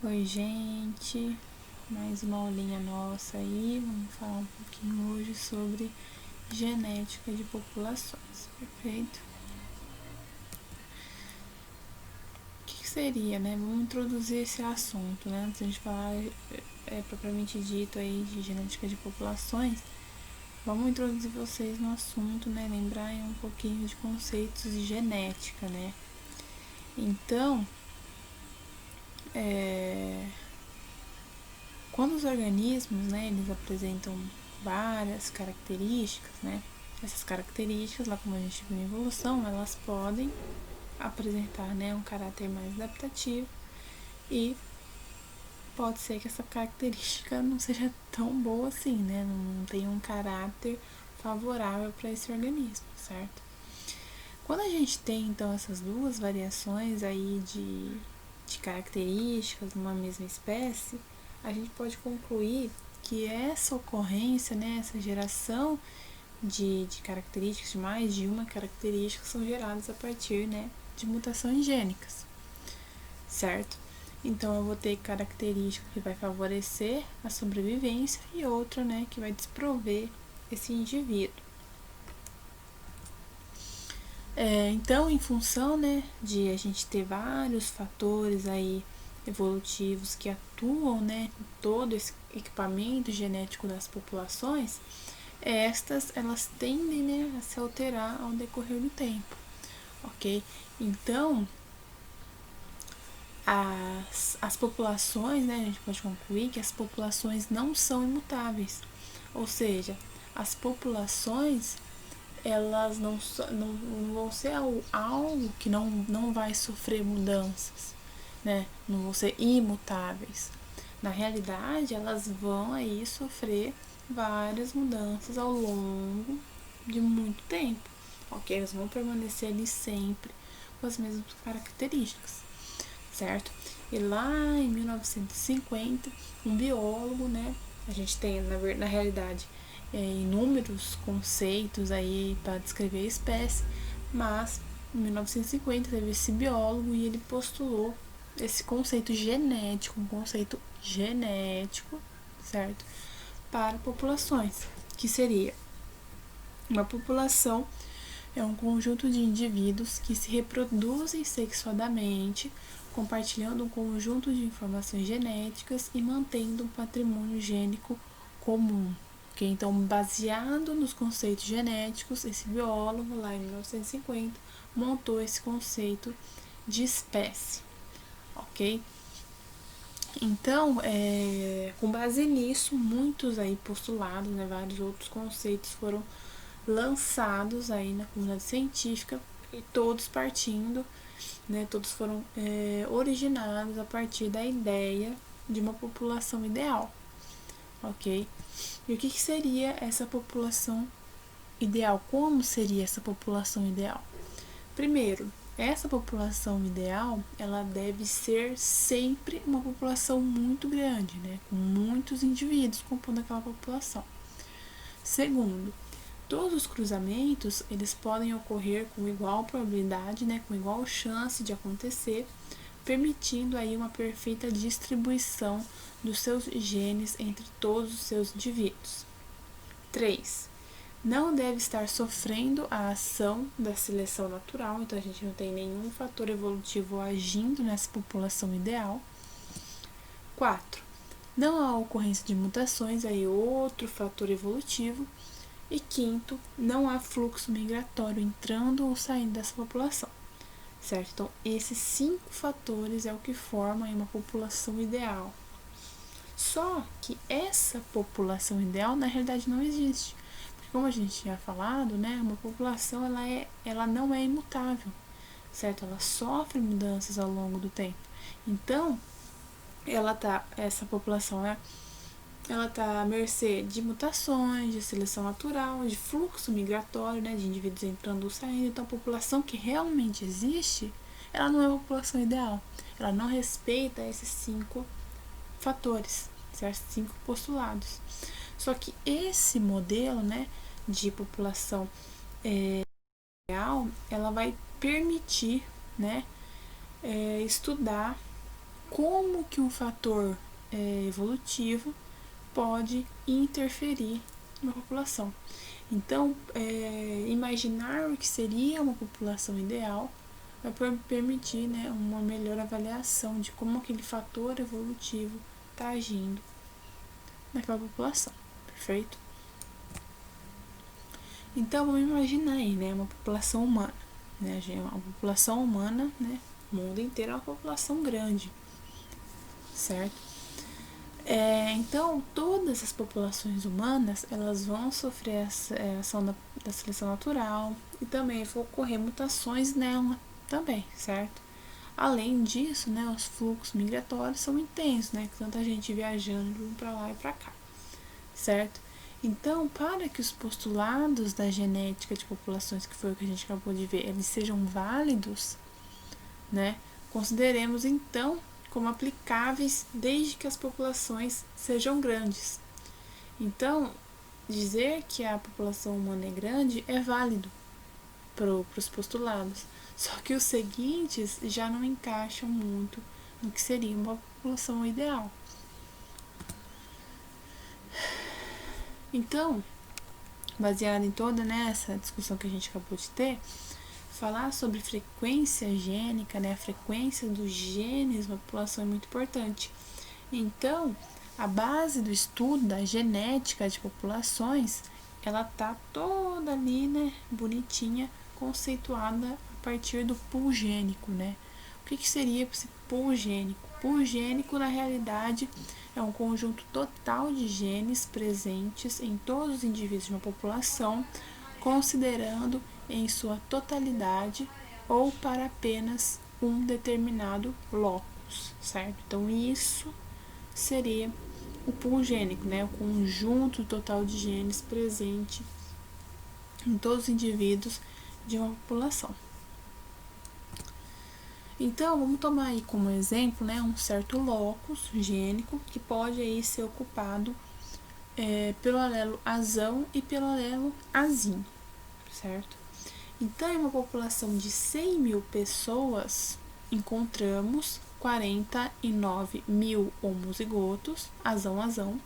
Oi, gente, mais uma aulinha nossa aí. Vamos falar um pouquinho hoje sobre genética de populações, perfeito? O que seria, né? Vamos introduzir esse assunto, né? Antes de a gente falar propriamente dito aí de genética de populações, vamos introduzir vocês no assunto, né? Lembrar um pouquinho de conceitos de genética, né? Então, quando os organismos, né, eles apresentam várias características, né, essas características, lá como a gente viu em evolução, elas podem apresentar, né, um caráter mais adaptativo e pode ser que essa característica não seja tão boa assim, né, não tenha um caráter favorável para esse organismo, certo? Quando a gente tem, então, essas duas variações aí de características numa mesma espécie, a gente pode concluir que essa ocorrência, né, essa geração de características, de mais de uma característica, são geradas a partir, né, de mutações gênicas, certo? Então eu vou ter característica que vai favorecer a sobrevivência e outra, né, que vai desprover esse indivíduo. Então, em função, né, de a gente ter vários fatores aí evolutivos que atuam, né, em todo esse equipamento genético das populações, elas tendem, né, a se alterar ao decorrer do tempo, ok? Então, as populações, né, a gente pode concluir que as populações não são imutáveis, ou seja, as populações elas não vão ser algo que não vai sofrer mudanças, né? Não vão ser imutáveis. Na realidade, elas vão aí sofrer várias mudanças ao longo de muito tempo, ok? Elas vão permanecer ali sempre com as mesmas características, certo? E lá em 1950, um biólogo, né? A gente tem, na realidade, inúmeros conceitos aí para descrever a espécie, mas em 1950 teve esse biólogo e ele postulou esse conceito genético, um conceito genético, certo? Para populações, que seria uma população é um conjunto de indivíduos que se reproduzem sexuadamente, compartilhando um conjunto de informações genéticas e mantendo um patrimônio gênico comum. Okay? Então, baseado nos conceitos genéticos, esse biólogo, lá em 1950, montou esse conceito de espécie. Ok? Então, com base nisso, muitos aí postulados, né, vários outros conceitos foram lançados aí na comunidade científica e todos partindo, né, todos foram originados a partir da ideia de uma população ideal, ok? E o que seria essa população ideal? Como seria essa população ideal? Primeiro, essa população ideal, ela deve ser sempre uma população muito grande, né, com muitos indivíduos compondo aquela população. Segundo, todos os cruzamentos, eles podem ocorrer com igual probabilidade, né, com igual chance de acontecer, permitindo aí uma perfeita distribuição dos seus genes entre todos os seus indivíduos. 3. Não deve estar sofrendo a ação da seleção natural, então a gente não tem nenhum fator evolutivo agindo nessa população ideal. 4. Não há ocorrência de mutações, aí outro fator evolutivo. E quinto, não há fluxo migratório entrando ou saindo dessa população, certo? Então, esses 5 fatores é o que formam uma população ideal. Só que essa população ideal, na realidade, não existe. Porque, como a gente tinha falado, né, uma população ela não é imutável, certo? Ela sofre mudanças ao longo do tempo. Então, essa população ela está à mercê de mutações, de seleção natural, de fluxo migratório, né, de indivíduos entrando ou saindo. Então, a população que realmente existe, ela não é uma população ideal. Ela não respeita esses 5 fatores, certo? 5 postulados. Só que esse modelo, né, de população ideal, ela vai permitir, né, estudar como que um fator evolutivo pode interferir na população. Então, imaginar o que seria uma população ideal vai permitir, né, uma melhor avaliação de como aquele fator evolutivo está agindo naquela população, perfeito? Então, vamos imaginar aí, né, uma população humana, né, uma população humana, né, o mundo inteiro é uma população grande, certo? Então, todas as populações humanas, elas vão sofrer a ação da seleção natural e também vão ocorrer mutações nela também, certo? Além disso, né, os fluxos migratórios são intensos, né, com tanta gente viajando para lá e para cá, certo? Então, para que os postulados da genética de populações, que foi o que a gente acabou de ver, eles sejam válidos, né, consideremos então como aplicáveis desde que as populações sejam grandes. Então, dizer que a população humana é grande é válido para os postulados, só que os seguintes já não encaixam muito no que seria uma população ideal. Então, baseado em toda essa discussão que a gente acabou de ter, falar sobre frequência gênica, né, a frequência dos genes na população é muito importante. Então, a base do estudo da genética de populações, ela tá toda ali, né, bonitinha, conceituada a partir do pool gênico, né? O que seria esse pool gênico? Pool gênico, na realidade, é um conjunto total de genes presentes em todos os indivíduos de uma população, considerando em sua totalidade ou para apenas um determinado locus, certo? Então, isso seria o pool gênico, né? O conjunto total de genes presente em todos os indivíduos de uma população. Então, vamos tomar aí como exemplo, né, um certo locus gênico que pode aí ser ocupado pelo alelo azão e pelo alelo azinho, certo? Então, em uma população de 100 mil pessoas, encontramos 49 mil homozigotos, azão,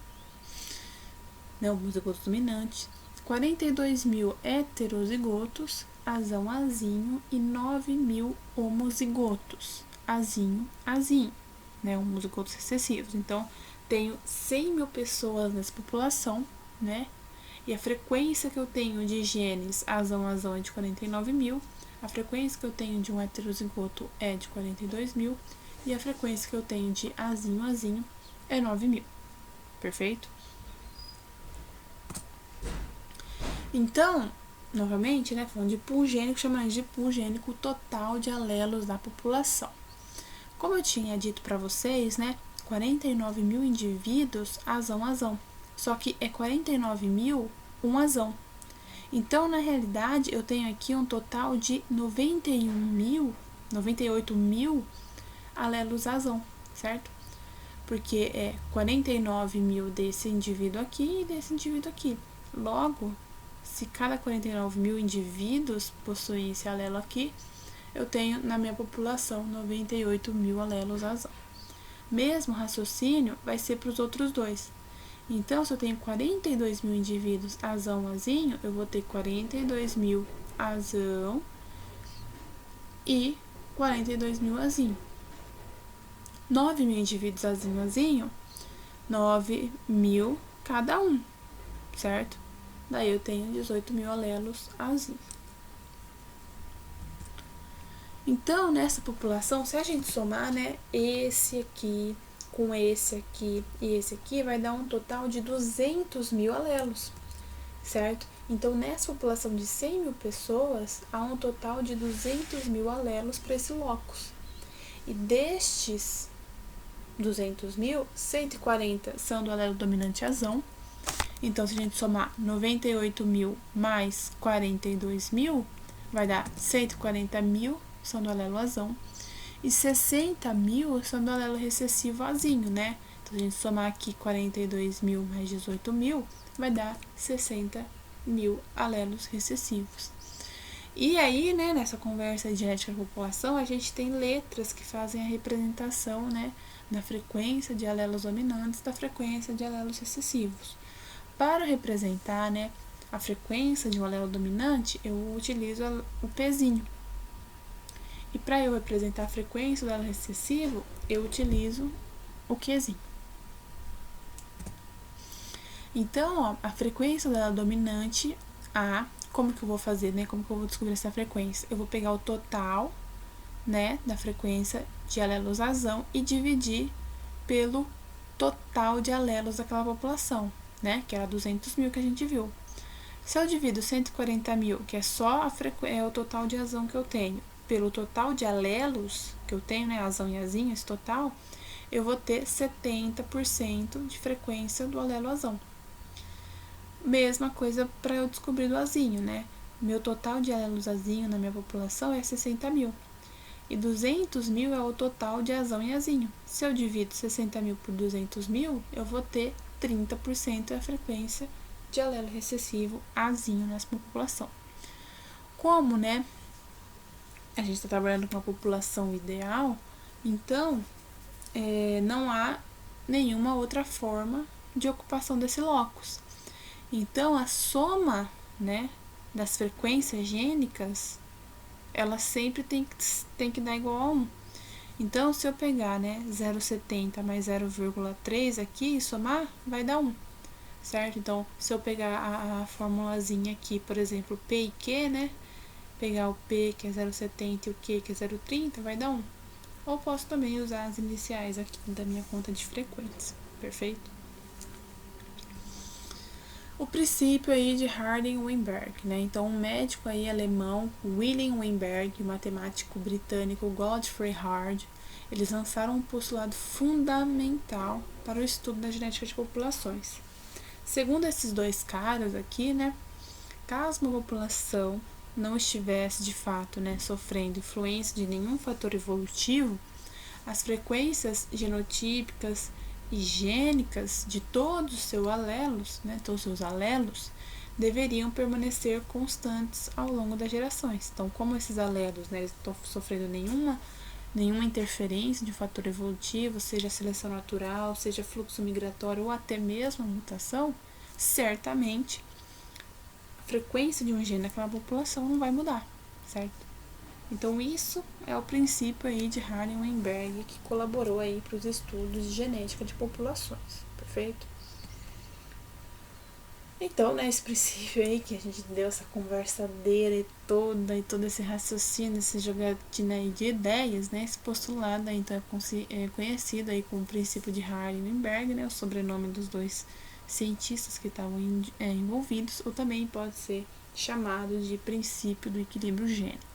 né, homozigotos dominantes, 42 mil heterozigotos, azinho, e 9 mil homozigotos, azinho, né, homozigotos recessivos. Então, tenho 100 mil pessoas nessa população, né, e a frequência que eu tenho de genes azão é de 49 mil, a frequência que eu tenho de um heterozigoto é de 42 mil, e a frequência que eu tenho de azinho é 9 mil, perfeito? Então, novamente, né, falando de pool gênico, chamamos de pool gênico total de alelos da população. Como eu tinha dito para vocês, né, 49 mil indivíduos azão, só que é 49 mil um azão. Então, na realidade, eu tenho aqui um total de 98 mil alelos azão, certo? Porque é 49 mil desse indivíduo aqui e desse indivíduo aqui. Logo, se cada 49 mil indivíduos possuem esse alelo aqui, eu tenho na minha população 98 mil alelos azão. Mesmo raciocínio vai ser para os outros dois. Então, se eu tenho 42 mil indivíduos azinho, eu vou ter 42 mil azão e 42 mil azinho. 9 mil indivíduos azinho, 9 mil cada um, certo? Daí eu tenho 18 mil alelos azinho. Então, nessa população, se a gente somar, né, esse aqui com esse aqui e esse aqui, vai dar um total de 200 mil alelos, certo? Então, nessa população de 100 mil pessoas, há um total de 200 mil alelos para esse locus. E destes 200 mil, 140 são do alelo dominante azão. Então, se a gente somar 98 mil mais 42 mil, vai dar 140 mil são do alelo azão. E 60 mil são do alelo recessivo azinho, né? Então, se a gente somar aqui 42 mil mais 18 mil, vai dar 60 mil alelos recessivos. E aí, né, nessa conversa de genética da população, a gente tem letras que fazem a representação, né, da frequência de alelos dominantes, da frequência de alelos recessivos. Para representar, né, a frequência de um alelo dominante, eu utilizo o Pzinho. E para eu representar a frequência do alelo recessivo, eu utilizo o Qzinho. Então, ó, a frequência do alelo dominante, A, como que eu vou fazer, né? Como que eu vou descobrir essa frequência? Eu vou pegar o total, né, da frequência de alelos azão e dividir pelo total de alelos daquela população, né, que era 200 mil que a gente viu. Se eu divido 140 mil, que é só o total de azão que eu tenho, pelo total de alelos que eu tenho, né, azão e azinho, esse total, eu vou ter 70% de frequência do alelo azão. Mesma coisa para eu descobrir do azinho, né? Meu total de alelos azinho na minha população é 60 mil. E 200 mil é o total de azão e azinho. Se eu divido 60 mil por 200 mil, eu vou ter 30% a frequência de alelo recessivo azinho nessa população. Como, né, a gente está trabalhando com uma população ideal, então não há nenhuma outra forma de ocupação desse locus. Então, a soma, né, das frequências gênicas, ela sempre tem que dar igual a 1. Então, se eu pegar, né, 0,70 mais 0,3 aqui e somar, vai dar 1, certo? Então, se eu pegar a formulazinha aqui, por exemplo, P e Q, né, pegar o P, que é 0,70, e o Q, que é 0,30, vai dar 1. Ou posso também usar as iniciais aqui da minha conta de frequência, perfeito? O princípio aí de Hardy-Weinberg, né? Então, um médico aí alemão, Wilhelm Weinberg, e o matemático britânico Godfrey Hard, eles lançaram um postulado fundamental para o estudo da genética de populações. Segundo esses dois caras aqui, né, caso uma população não estivesse de fato, né, sofrendo influência de nenhum fator evolutivo, as frequências genotípicas e gênicas de todos os seus alelos, né, todos os seus alelos, deveriam permanecer constantes ao longo das gerações. Então, como esses alelos, né, eles não estão sofrendo nenhuma interferência de fator evolutivo, seja seleção natural, seja fluxo migratório ou até mesmo a mutação, certamente a frequência de um gene naquela população não vai mudar, certo? Então, isso é o princípio aí de Hardy-Weinberg, que colaborou aí para os estudos de genética de populações, perfeito? Então, né, esse princípio aí que a gente deu essa conversadeira e todo esse raciocínio, essa jogatina aí de ideias, né, esse postulado aí, então é conhecido aí como o princípio de Hardy-Weinberg, né, o sobrenome dos dois cientistas que estavam envolvidos, ou também pode ser chamado de princípio do equilíbrio gênico.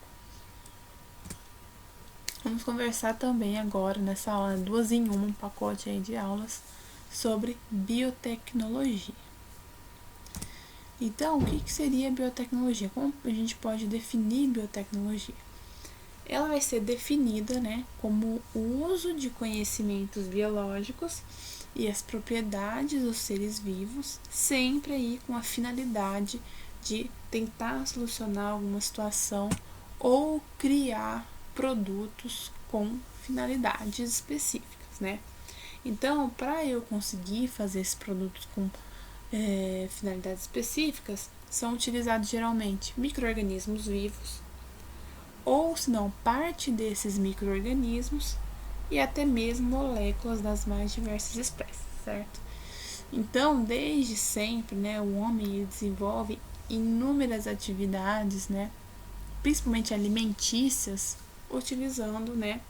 Vamos conversar também agora, nessa aula 2 em 1, um pacote aí de aulas, sobre biotecnologia. Então, o que seria biotecnologia? Como a gente pode definir biotecnologia? Ela vai ser definida, né, como o uso de conhecimentos biológicos e as propriedades dos seres vivos, sempre aí com a finalidade de tentar solucionar alguma situação ou criar produtos com finalidades específicas, né? Então, para eu conseguir fazer esses produtos com finalidades específicas, são utilizados geralmente micro-organismos vivos, ou se não, parte desses micro-organismos e até mesmo moléculas das mais diversas espécies, certo? Então, desde sempre, né, o homem desenvolve inúmeras atividades, né, principalmente alimentícias, utilizando, né,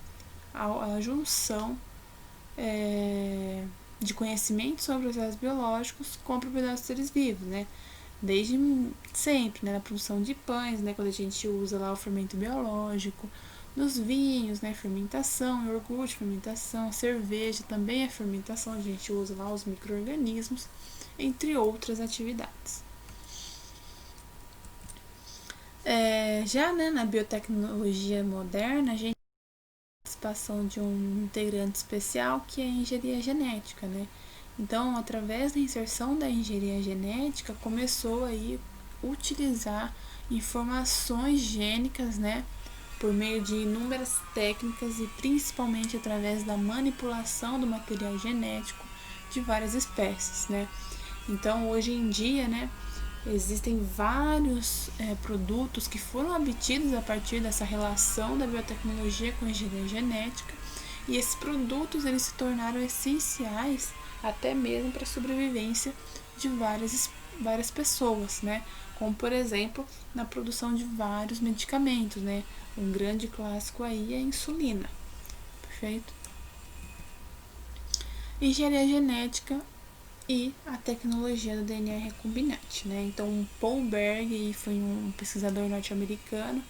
a junção de conhecimento sobre processos biológicos com a propriedade dos seres vivos, né? Desde sempre, né, na produção de pães, né, quando a gente usa lá o fermento biológico, nos vinhos, né, fermentação, iogurte, fermentação, cerveja também é fermentação, a gente usa lá os micro-organismos, entre outras atividades. Já, né, na biotecnologia moderna, a gente tem a participação de um integrante especial que é a engenharia genética, né? Então, através da inserção da engenharia genética, começou aí utilizar informações gênicas, né, por meio de inúmeras técnicas e principalmente através da manipulação do material genético de várias espécies, né. Então, hoje em dia, né, existem vários produtos que foram obtidos a partir dessa relação da biotecnologia com a engenharia genética, e esses produtos eles se tornaram essenciais até mesmo para a sobrevivência de várias pessoas, né? Como, por exemplo, na produção de vários medicamentos, né? Um grande clássico aí é a insulina, perfeito? Engenharia genética e a tecnologia do DNA recombinante, né? Então, Paul Berg foi um pesquisador norte-americano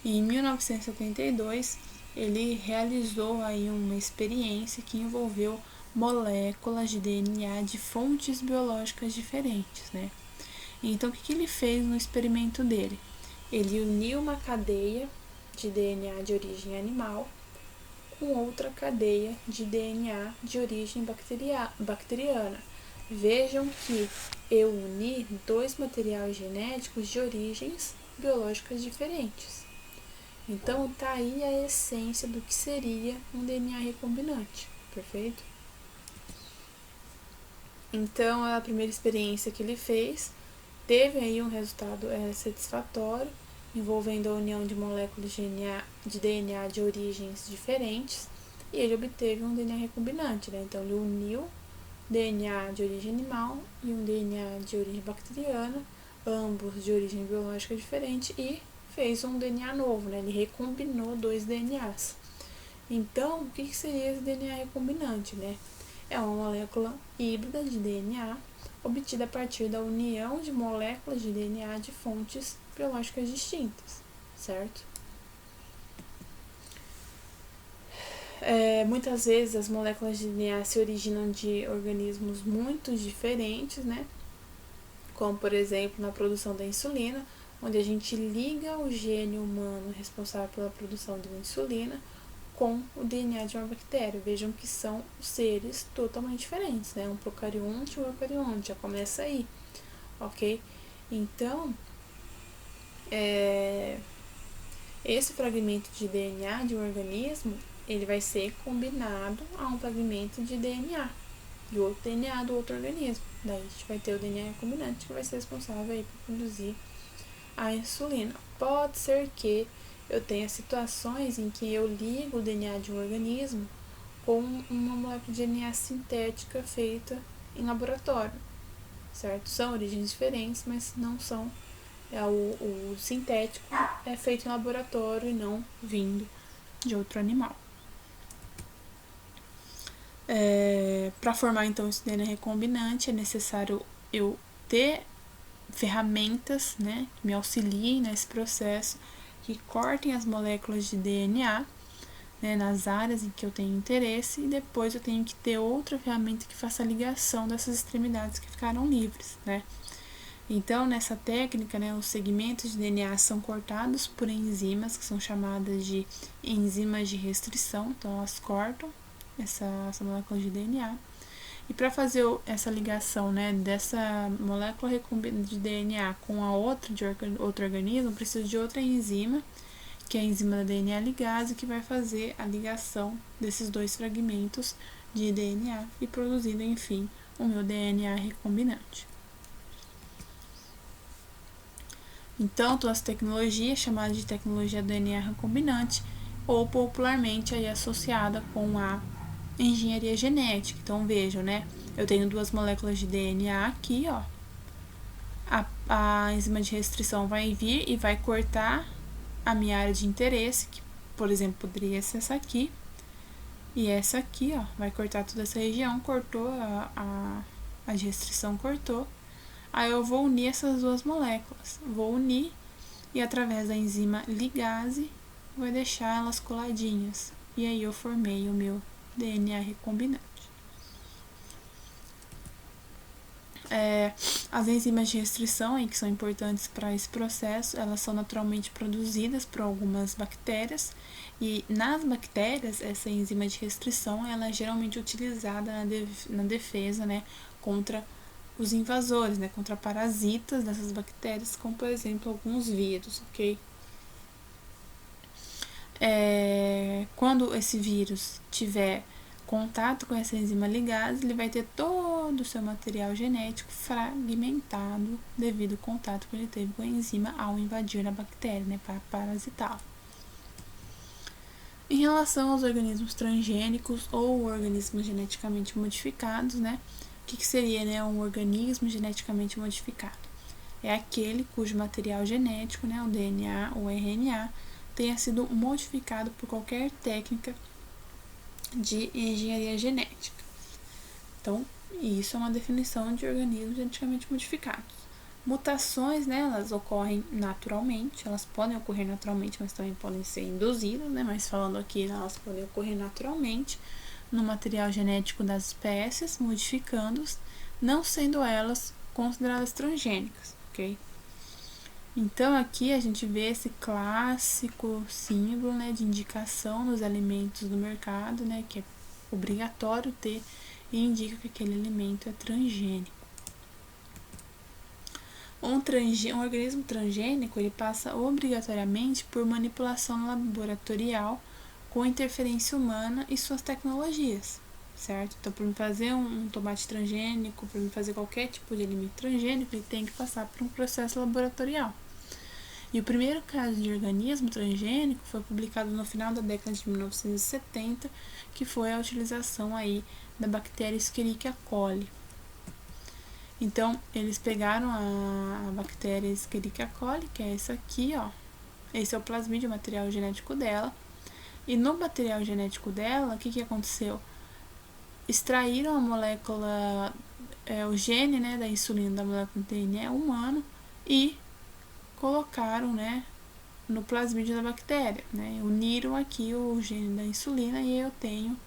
e em 1972 ele realizou aí uma experiência que envolveu moléculas de DNA de fontes biológicas diferentes, né? Então, o que ele fez no experimento dele? Ele uniu uma cadeia de DNA de origem animal com outra cadeia de DNA de origem bacteriana. Vejam que eu uni dois materiais genéticos de origens biológicas diferentes. Então, tá aí a essência do que seria um DNA recombinante, perfeito? Então, a primeira experiência que ele fez teve aí um resultado satisfatório, envolvendo a união de moléculas de DNA de origens diferentes, e ele obteve um DNA recombinante, né? Então, ele uniu DNA de origem animal e um DNA de origem bacteriana, ambos de origem biológica diferente, e fez um DNA novo, né? Ele recombinou dois DNAs. Então, o que seria esse DNA recombinante, né? É uma molécula híbrida de DNA obtida a partir da união de moléculas de DNA de fontes biológicas distintas, certo? Muitas vezes as moléculas de DNA se originam de organismos muito diferentes, né? Como, por exemplo, na produção da insulina, onde a gente liga o gene humano responsável pela produção de insulina com o DNA de uma bactéria. Vejam que são seres totalmente diferentes, né? Um procarionte e um eucarionte, já começa aí, ok? Então, esse fragmento de DNA de um organismo, ele vai ser combinado a um fragmento de DNA de outro DNA do outro organismo. Daí a gente vai ter o DNA recombinante que vai ser responsável aí por produzir a insulina. Pode ser que eu tenha situações em que eu ligo o DNA de um organismo com uma molécula de DNA sintética feita em laboratório, certo? São origens diferentes, mas não são. O sintético é feito em laboratório e não vindo de outro animal. Para formar então esse DNA recombinante é necessário eu ter ferramentas, né, que me auxiliem nesse processo, que cortem as moléculas de DNA, né, nas áreas em que eu tenho interesse, e depois eu tenho que ter outra ferramenta que faça a ligação dessas extremidades que ficaram livres, né. Então, nessa técnica, né, os segmentos de DNA são cortados por enzimas que são chamadas de enzimas de restrição, então elas cortam essa molécula de DNA. E para fazer essa ligação, né, dessa molécula de DNA com a outra de outro organismo, preciso de outra enzima, que é a enzima da DNA ligase, que vai fazer a ligação desses dois fragmentos de DNA e produzindo, enfim, o meu DNA recombinante. Então, toda essa tecnologia é chamada de tecnologia do DNA recombinante, ou popularmente aí associada com a engenharia genética. Então, vejam, né? Eu tenho duas moléculas de DNA aqui, ó. A enzima de restrição vai vir e vai cortar a minha área de interesse, que, por exemplo, poderia ser essa aqui. E essa aqui, ó, vai cortar toda essa região, cortou, a de restrição cortou. Aí eu vou unir essas duas moléculas. Vou unir e através da enzima ligase, vai deixar elas coladinhas. E aí eu formei o meu DNA recombinante. As enzimas de restrição, aí, que são importantes para esse processo, elas são naturalmente produzidas por algumas bactérias, e nas bactérias, essa enzima de restrição ela é geralmente utilizada na defesa, né, contra os invasores, né, contra parasitas dessas bactérias, como por exemplo alguns vírus, ok? Quando esse vírus tiver contato com essa enzima ligase, ele vai ter todo o seu material genético fragmentado devido ao contato que ele teve com a enzima ao invadir a bactéria, né, para parasitá-la. Em relação aos organismos transgênicos ou organismos geneticamente modificados, né, o que seria, né, um organismo geneticamente modificado? É aquele cujo material genético, né, o DNA ou RNA, tenha sido modificado por qualquer técnica de engenharia genética. Então, isso é uma definição de organismos geneticamente modificados. Mutações, né, elas ocorrem naturalmente, elas podem ocorrer naturalmente, mas também podem ser induzidas, né, mas falando aqui, elas podem ocorrer naturalmente no material genético das espécies, modificando-os, não sendo elas consideradas transgênicas, ok? Então, aqui a gente vê esse clássico símbolo, né, de indicação dos alimentos do mercado, né, que é obrigatório ter e indica que aquele alimento é transgênico. Um organismo transgênico, ele passa obrigatoriamente por manipulação laboratorial com interferência humana e suas tecnologias, certo? Então, para fazer um tomate transgênico, para fazer qualquer tipo de alimento transgênico, ele tem que passar por um processo laboratorial. E o primeiro caso de organismo transgênico foi publicado no final da década de 1970, que foi a utilização aí da bactéria Escherichia coli. Então, eles pegaram a bactéria Escherichia coli, que é essa aqui, ó. Esse é o plasmídio, o material genético dela. E no material genético dela, o que aconteceu? Extraíram a molécula, o gene, né, da insulina da molécula DNA humano e colocaram, né, no plasmídio da bactéria, né? Uniram aqui o gene da insulina e eu tenho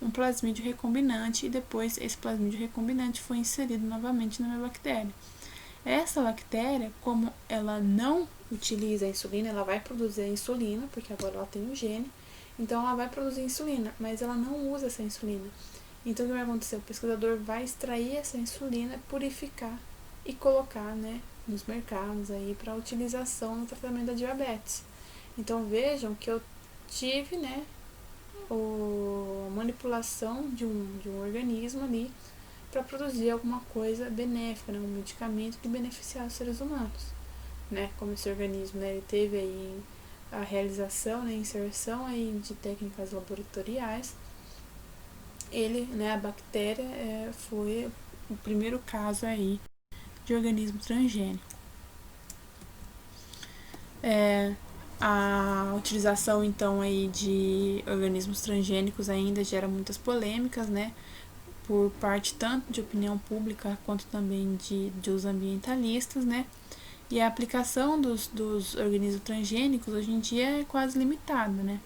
um plasmídio recombinante e depois esse plasmídio recombinante foi inserido novamente na minha bactéria. Essa bactéria, como ela não utiliza a insulina, ela vai produzir a insulina, porque agora ela tem um gene, então ela vai produzir insulina, mas ela não usa essa insulina. Então o que vai acontecer? O pesquisador vai extrair essa insulina, purificar e colocar, né, nos mercados aí para utilização no tratamento da diabetes. Então vejam que eu tive, né, a manipulação de um organismo ali para produzir alguma coisa benéfica, né, um medicamento que beneficiar os seres humanos, né, como esse organismo, né, ele teve aí a realização, né, a inserção aí de técnicas laboratoriais. Ele, né, a bactéria foi o primeiro caso aí de organismo transgênico. A utilização então aí de organismos transgênicos ainda gera muitas polêmicas, né, por parte tanto de opinião pública quanto também dos ambientalistas, né, e a aplicação dos organismos transgênicos hoje em dia é quase limitada, né.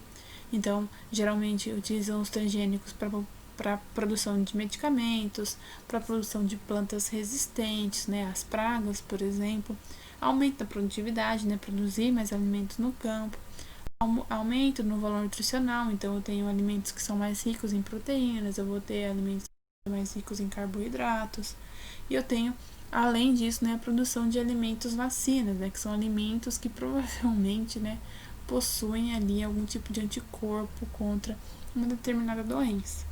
Então, geralmente utilizam os transgênicos para produção de medicamentos, para produção de plantas resistentes, né, às pragas, por exemplo, aumenta a produtividade, né, produzir mais alimentos no campo, aumento no valor nutricional, então eu tenho alimentos que são mais ricos em proteínas, eu vou ter alimentos mais ricos em carboidratos, e eu tenho, além disso, né, a produção de alimentos vacinas, né, que são alimentos que provavelmente, né, possuem ali algum tipo de anticorpo contra uma determinada doença.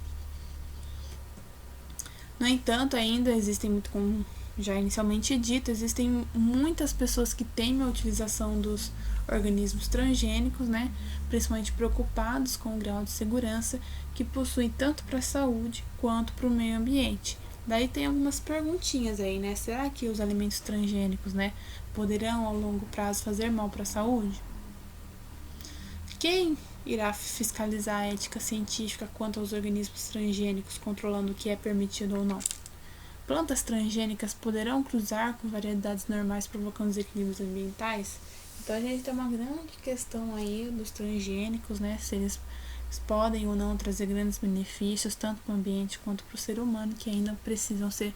No entanto, ainda existem muito, como já inicialmente dito, existem muitas pessoas que temem a utilização dos organismos transgênicos, né, principalmente preocupados com o grau de segurança que possuem tanto para a saúde quanto para o meio ambiente. Daí tem algumas perguntinhas aí, né? Será que os alimentos transgênicos, né, poderão ao longo prazo fazer mal para a saúde? Quem irá fiscalizar a ética científica quanto aos organismos transgênicos, controlando o que é permitido ou não? Plantas transgênicas poderão cruzar com variedades normais, provocando desequilíbrios ambientais? Então a gente tem uma grande questão aí dos transgênicos, né? Se eles podem ou não trazer grandes benefícios, tanto para o ambiente quanto para o ser humano, que ainda precisam ser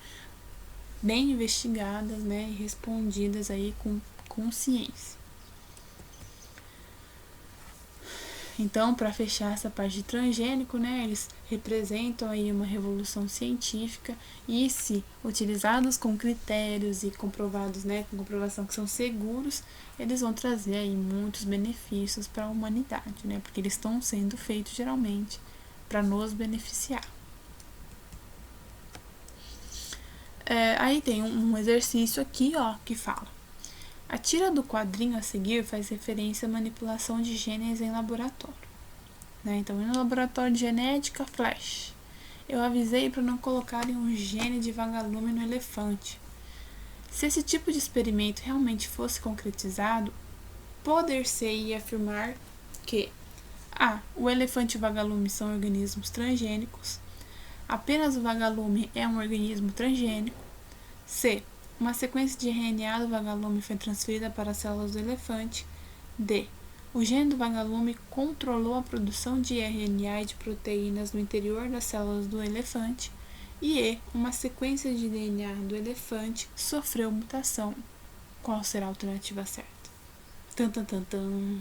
bem investigadas, né? E respondidas aí com ciência. Então, para fechar essa parte de transgênico, né, eles representam aí uma revolução científica e, se utilizados com critérios e comprovados, né, com comprovação que são seguros, eles vão trazer aí muitos benefícios para a humanidade, né, porque eles estão sendo feitos geralmente para nos beneficiar. Aí tem um exercício aqui, ó, que fala: a tira do quadrinho a seguir faz referência à manipulação de genes em laboratório. Né? Então, no laboratório de genética, Flash, eu avisei para não colocarem um gene de vagalume no elefante. Se esse tipo de experimento realmente fosse concretizado, poder-se-ia afirmar que A. O elefante e o vagalume são organismos transgênicos. Apenas o vagalume é um organismo transgênico. C. Uma sequência de RNA do vagalume foi transferida para as células do elefante. D. O gene do vagalume controlou a produção de RNA e de proteínas no interior das células do elefante. E E. Uma sequência de DNA do elefante sofreu mutação. Qual será a alternativa certa? Tan, tan, tan, tan.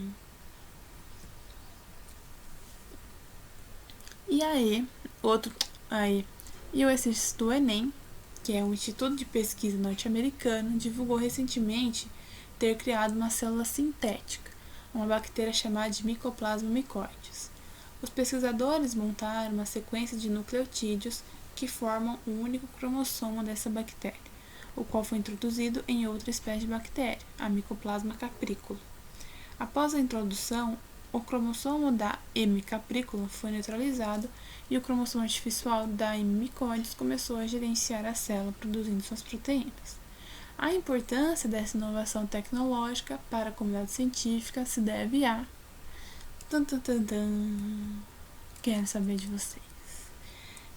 E aí, e o exercício do Enem, que é um instituto de pesquisa norte-americano, divulgou recentemente ter criado uma célula sintética, uma bactéria chamada de Mycoplasma mycoides. Os pesquisadores montaram uma sequência de nucleotídeos que formam um único cromossomo dessa bactéria, o qual foi introduzido em outra espécie de bactéria, a Mycoplasma capricula. Após a introdução, o cromossomo da M. capricula foi neutralizado e o cromossomo artificial da M. mycoides começou a gerenciar a célula, produzindo suas proteínas. A importância dessa inovação tecnológica para a comunidade científica se deve a... Quero saber de vocês.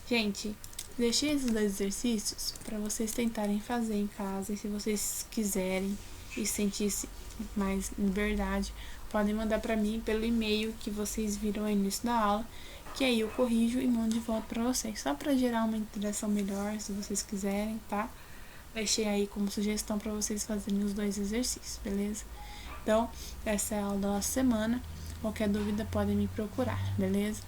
Gente, deixei esses 2 exercícios para vocês tentarem fazer em casa, e se vocês quiserem e sentirem mais liberdade, podem mandar para mim pelo e-mail que vocês viram no início da aula, que aí eu corrijo e mando de volta para vocês, só para gerar uma interação melhor, se vocês quiserem, tá? Deixei aí como sugestão para vocês fazerem os 2 exercícios, beleza? Então, essa é a aula da nossa semana. Qualquer dúvida podem me procurar, beleza?